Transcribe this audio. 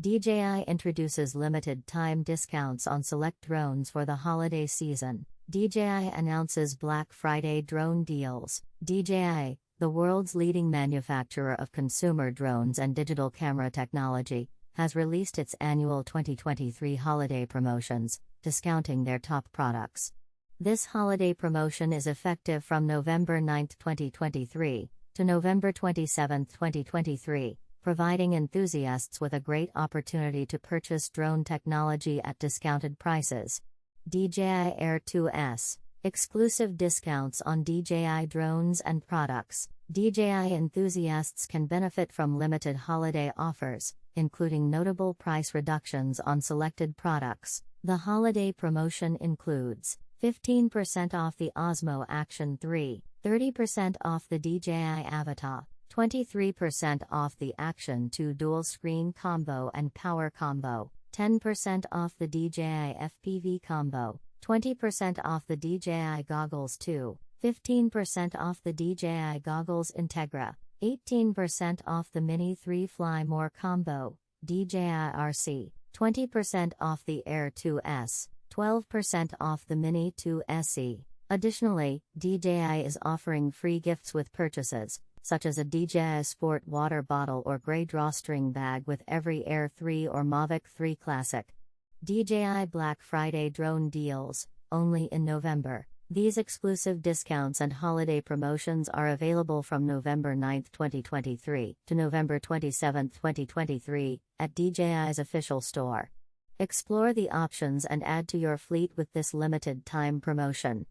DJI introduces limited-time discounts on select drones for the holiday season. DJI announces Black Friday drone deals. DJI, the world's leading manufacturer of consumer drones and digital camera technology, has released its annual 2023 holiday promotions, discounting their top products. This holiday promotion is effective from November 9, 2023, to November 27, 2023, providing enthusiasts with a great opportunity to purchase drone technology at discounted prices. DJI Air 2S. Exclusive discounts on DJI drones and products. DJI enthusiasts can benefit from limited holiday offers, including notable price reductions on selected products. The holiday promotion includes 15% off the Osmo Action 3, 30% off the DJI Avata, 23% off the Action 2 Dual Screen Combo and Power Combo, 10% off the DJI FPV Combo, 20% off the DJI Goggles 2, 15% off the DJI Goggles Integra, 18% off the Mini 3 Fly More Combo, DJI RC, 20% off the Air 2S, 12% off the Mini 2 SE. Additionally, DJI is offering free gifts with purchases, such as a DJI Sport Water Bottle or Grey Drawstring Bag with every Air 3 or Mavic 3 Classic. DJI Black Friday drone deals, only in November. These exclusive discounts and holiday promotions are available from November 9, 2023, to November 27, 2023, at DJI's official store. Explore the options and add to your fleet with this limited-time promotion.